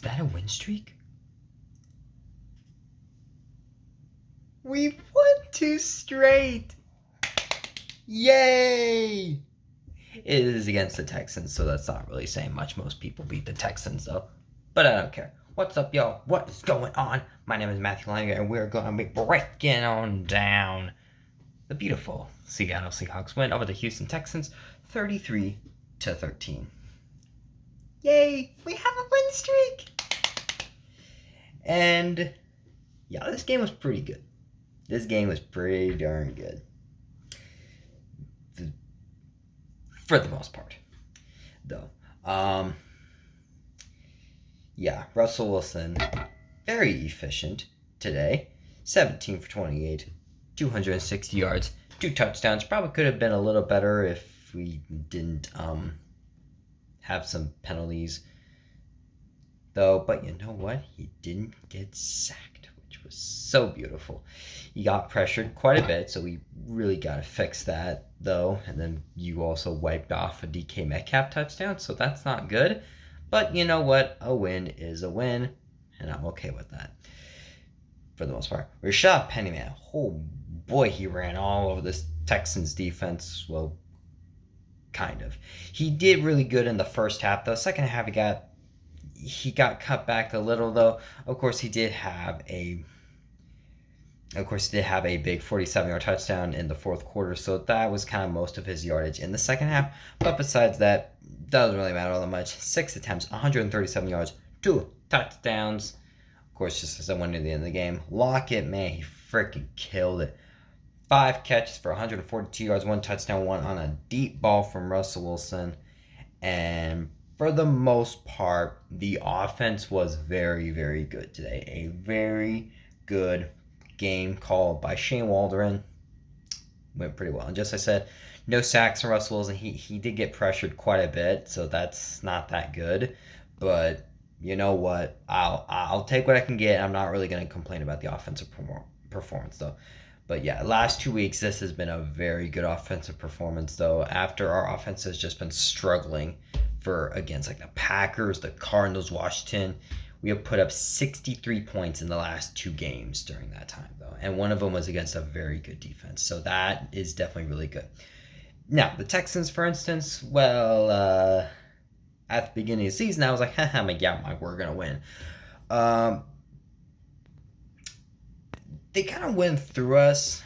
that a win streak? We've won 2 straight! Yay! It is against the Texans, so that's not really saying much. Most people beat the Texans, though. But I don't care. What's up, y'all? What is going on? My name is Matthew Langer, and we're going to be breaking on down the beautiful Seattle Seahawks win over the Houston Texans, 33-13. Yay! We have a win streak! And yeah, this game was pretty good. This game was pretty darn good. For the most part, though. Yeah, Russell Wilson, very efficient today. 17 for 28, 260 yards, 2 touchdowns. Probably could have been a little better if we didn't have some penalties, though. But you know what? He didn't get sacked, which was so beautiful. He got pressured quite a bit, so we really got to fix that, though. And then you also wiped off a DK Metcalf touchdown, so that's not good. But you know what? A win is a win, and I'm okay with that for the most part. Rashad Pennyman, oh boy, he ran all over this Texans defense. Well, kind of. He did really good in the first half, though. Second half, he got cut back a little, though. Of course, he did have a big 47-yard touchdown in the fourth quarter, so that was kind of most of his yardage in the second half. But besides that, doesn't really matter all that much. 6 attempts, 137 yards, 2 touchdowns. Of course, just as I went to the end of the game. Lockett, man, he freaking killed it. 5 catches for 142 yards, 1 touchdown, 1 on a deep ball from Russell Wilson. And for the most part, the offense was very, very good today. A very good game called by Shane Waldron. Went pretty well. And just as I said, no sacks from Russell Wilson. He did get pressured quite a bit, so that's not that good. But you know what? I'll take what I can get. I'm not really going to complain about the offensive performance, though. But yeah, last 2 weeks, this has been a very good offensive performance, though, after our offense has just been struggling against like the Packers, the Cardinals, Washington. We have put up 63 points in the last 2 games during that time, though. And one of them was against a very good defense. So that is definitely really good. Now, the Texans, for instance, well, at the beginning of the season, I was like, haha, we're going to win. They kind of went through us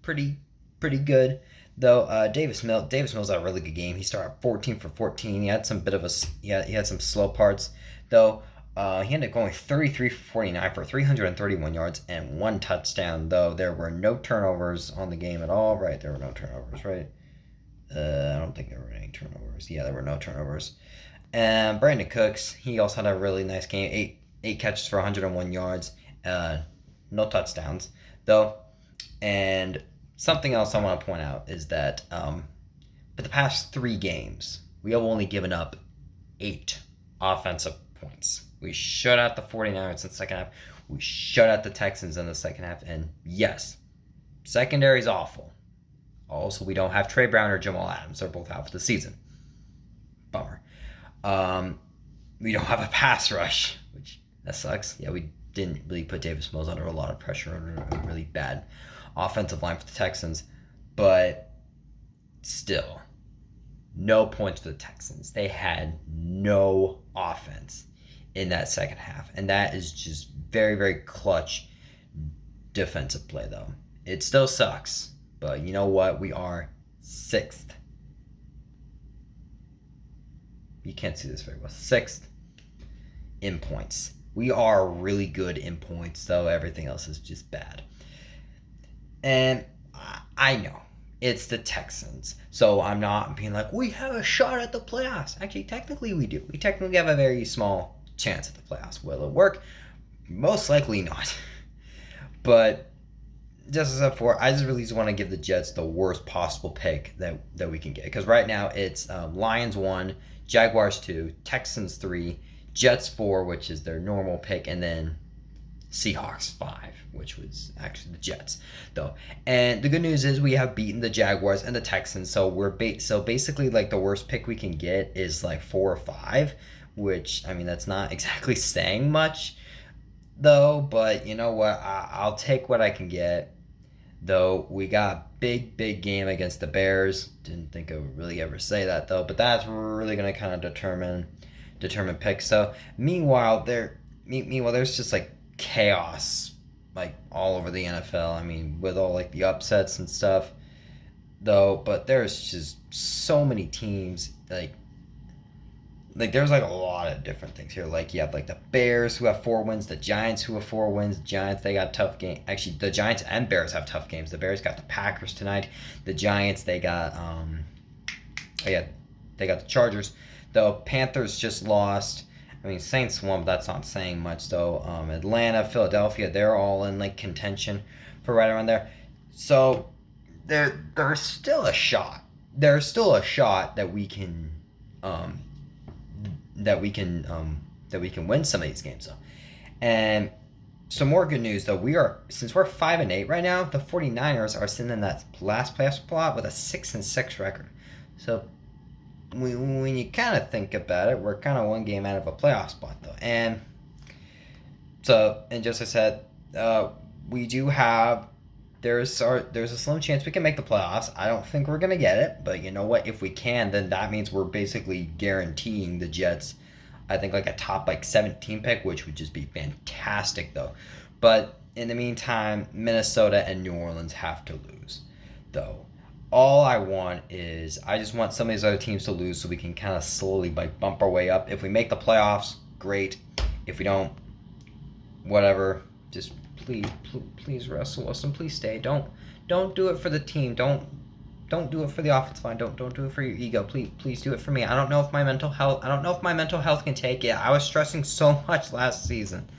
pretty good, though. Davis Mills had a really good game. He started 14 for 14. He had he had some slow parts, though. He ended up going 33 for 49 for 331 yards and 1 touchdown, though there were no turnovers on the game at all. Right, there were no turnovers, right? I don't think there were any turnovers. Yeah, there were no turnovers. And Brandon Cooks, he also had a really nice game. 8 catches for 101 yards. No touchdowns, though. And something else I want to point out is that for the past 3 games, we have only given up 8 offensive points. We shut out the 49ers in the second half. We shut out the Texans in the second half. And yes, secondary's awful. Also, we don't have Trey Brown or Jamal Adams. They're both out for the season. Bummer. We don't have a pass rush, which that sucks. Yeah, we didn't really put Davis Mills under a lot of pressure, under a really bad offensive line for the Texans. But still, no points for the Texans. They had no offense in that second half. And that is just very, very clutch defensive play, though. It still sucks. But you know what? We are 6th. You can't see this very well. 6th in points. We are really good in points, though. Everything else is just bad. And I know it's the Texans. So I'm not being like, we have a shot at the playoffs. Actually, technically we do. We technically have a very small chance at the playoffs. Will it work? Most likely not. But just as before, I just really want to give the Jets the worst possible pick that we can get. Because right now it's Lions 1, Jaguars 2, Texans 3, Jets 4, which is their normal pick, and then Seahawks 5, which was actually the Jets, though. And the good news is we have beaten the Jaguars and the Texans, so we're basically like the worst pick we can get is like 4 or 5, which, I mean, that's not exactly saying much, though, but you know what? I'll take what I can get. Though we got a big game against the Bears. Didn't think I would really ever say that though, but that's really gonna kind of determine picks. So meanwhile there's just like chaos like all over the NFL. I mean, with all like the upsets and stuff though, but there's just so many teams like there's like a lot of different things here. Like you have like the Bears who have 4 wins, the Giants who have 4 wins. The Giants, they got tough game. Actually, the Giants and Bears have tough games. The Bears got the Packers tonight. The Giants, they got oh yeah, they got the Chargers. The Panthers just lost. I mean, Saints won, but that's not saying much though. Atlanta, Philadelphia, they're all in like contention for right around there. So there's still a shot. There's still a shot that we can um, that we can win some of these games though. And some more good news though, since we're 5-8 right now, the 49ers are sitting in that last playoff spot with a 6-6 record. So when you kind of think about it, we're kind of one game out of a playoff spot though. And so, and just as I said, we do have there's a slim chance we can make the playoffs. I don't think we're gonna get it, but you know what? If we can, then that means we're basically guaranteeing the Jets. I think like a top like 17 pick, which would just be fantastic though. But in the meantime, Minnesota and New Orleans have to lose, though. All I just want some of these other teams to lose so we can kind of slowly like bump our way up. If we make the playoffs, great. If we don't, whatever. Just please, Russell Wilson, please stay. Don't do it for the team. Don't do it for the offensive line. Don't do it for your ego. Please do it for me. I don't know if my mental health can take it. I was stressing so much last season.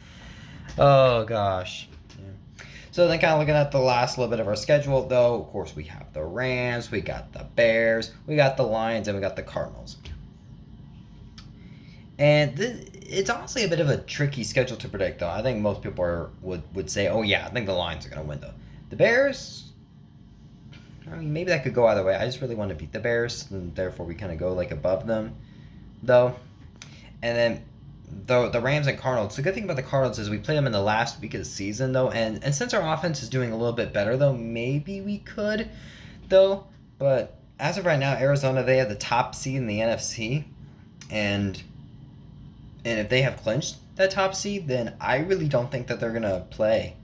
Oh gosh. Yeah. So then, kind of looking at the last little bit of our schedule, though, of course we have the Rams, we got the Bears, we got the Lions, and we got the Cardinals. And it's honestly a bit of a tricky schedule to predict, though. I think most people would say, oh, yeah, I think the Lions are going to win, though. The Bears, I mean, maybe that could go either way. I just really want to beat the Bears, and therefore we kind of go, like, above them, though. And then the Rams and Cardinals. The good thing about the Cardinals is we play them in the last week of the season, though. And since our offense is doing a little bit better, though, maybe we could, though. But as of right now, Arizona, they have the top seed in the NFC. And if they have clinched that top seed, then I really don't think that they're gonna play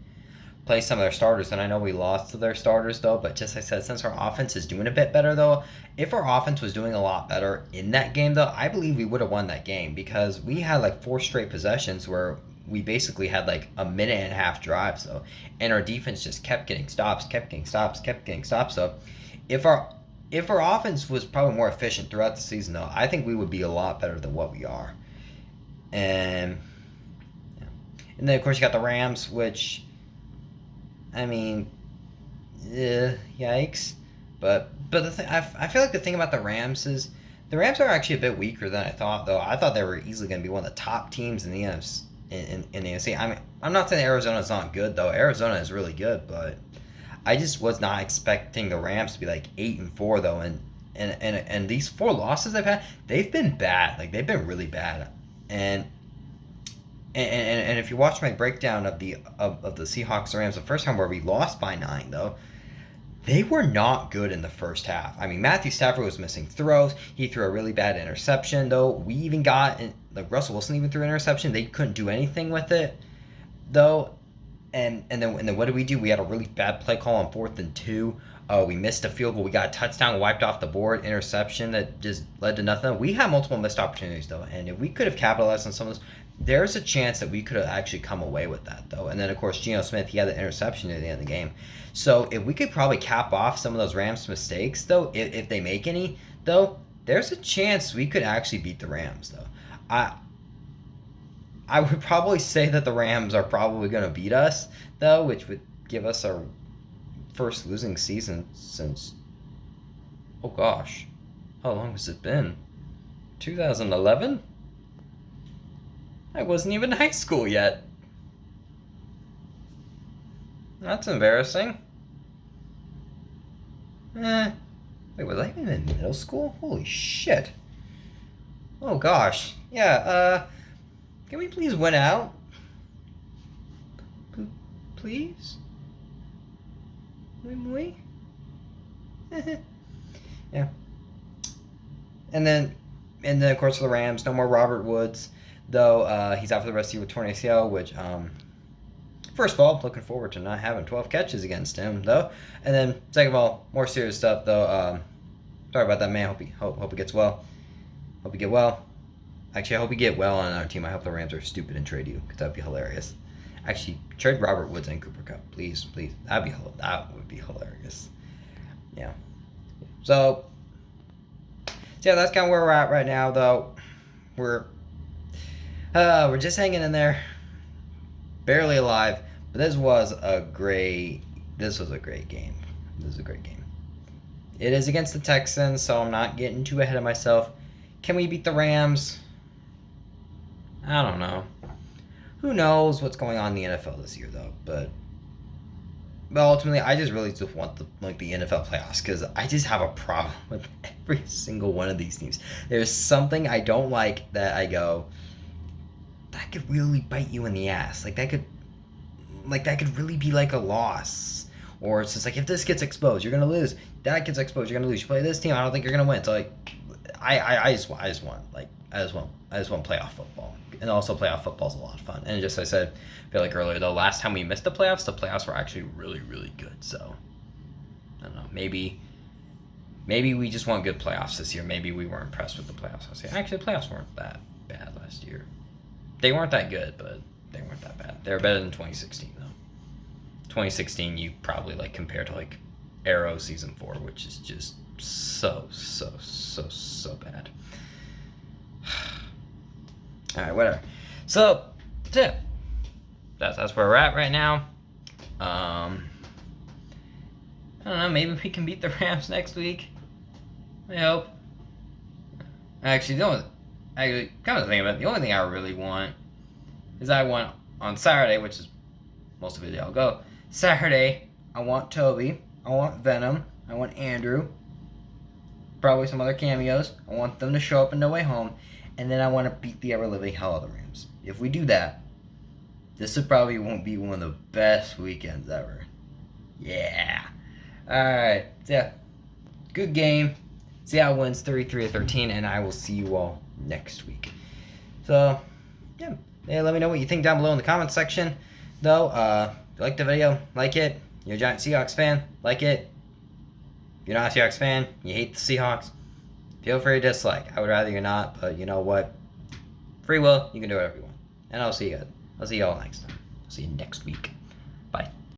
some of their starters. And I know we lost to their starters though, but just like I said, since our offense is doing a bit better though, if our offense was doing a lot better in that game though, I believe we would have won that game because we had like 4 straight possessions where we basically had like a minute and a half drive. So, and our defense just kept getting stops. So, if our offense was probably more efficient throughout the season though, I think we would be a lot better than what we are. And yeah. And then of course you got the Rams, which I mean, yikes. But the thing I feel like the thing about the Rams is the Rams are actually a bit weaker than I thought. Though I thought they were easily going to be one of the top teams in the NFC. In the NFC. I mean, I'm not saying Arizona's not good though. Arizona is really good, but I just was not expecting the Rams to be like 8-4 though. And these 4 losses they've had, they've been bad. Like they've been really bad. And if you watch my breakdown of the Seahawks and Rams the first time where we lost by 9 though, they were not good in the first half. I mean, Matthew Stafford was missing throws. He threw a really bad interception though. We even got like Russell Wilson even threw an interception. They couldn't do anything with it though. And then what did we do? We had a really bad play call on 4th and 2. We missed a field goal. We got a touchdown wiped off the board, interception that just led to nothing. We had multiple missed opportunities, though, and if we could have capitalized on some of those, there's a chance that we could have actually come away with that, though. And then, of course, Geno Smith, he had the interception at the end of the game. So if we could probably cap off some of those Rams mistakes, though, if they make any, though, there's a chance we could actually beat the Rams, though. I would probably say that the Rams are probably going to beat us, though, which would give us our first losing season since, oh gosh, how long has it been? 2011? I wasn't even in high school yet. That's embarrassing. Wait, was I even in middle school? Holy shit. Oh gosh. Yeah, can we please win out? Please? Oui? Yeah. And then, of course, for the Rams, no more Robert Woods, though he's out for the rest of the year with torn ACL, which, first of all, looking forward to not having 12 catches against him, though. And then, second of all, more serious stuff, though. Sorry about that, man. Hope he gets well. Hope you get well. Actually, I hope you get well on another team. I hope the Rams are stupid and trade you, because that would be hilarious. Actually, trade Robert Woods and Cooper Kupp, please. That would be hilarious. Yeah. So yeah, that's kind of where we're at right now, though. We're just hanging in there, barely alive. But this was a great game. This was a great game. It is against the Texans, so I'm not getting too ahead of myself. Can we beat the Rams? I don't know. Who knows what's going on in the NFL this year, though? But ultimately, I just really just want the NFL playoffs, because I just have a problem with every single one of these teams. There's something I don't like that I go, that could really bite you in the ass. That could really be like a loss. Or it's just like, if this gets exposed, you're gonna lose. That gets exposed, you're gonna lose. You play this team, I don't think you're gonna win. So I just want playoff football. And also, playoff football is a lot of fun. And just as I said, I feel like earlier, the last time we missed the playoffs were actually really, really good. So I don't know. Maybe we just want good playoffs this year. Maybe we weren't impressed with the playoffs last year. Actually, the playoffs weren't that bad last year. They weren't that good, but they weren't that bad. They were better than 2016, though. 2016, you probably compare to Arrow Season 4, which is just so bad. All right, whatever. So, that's it. That's where we're at right now. I don't know. Maybe we can beat the Rams next week. I hope. Actually, come to think of it, the only thing I really want is I want on Saturday, which is most of it. I'll go Saturday. I want Toby. I want Venom. I want Andrew. Probably some other cameos. I want them to show up in No Way Home. And then I want to beat the ever-living hell out of the Rams. If we do that, this probably won't be one of the best weekends ever. Yeah. Alright. So, yeah. Good game. Seattle wins 33-13, and I will see you all next week. So, yeah. Hey, let me know what you think down below in the comments section. Though, if you liked the video, like it. You're a giant Seahawks fan, like it. If you're not a Seahawks fan, you hate the Seahawks, feel free to dislike. I would rather you're not, but you know what? Free will, you can do whatever you want. And I'll see you all next time. I'll see you next week. Bye.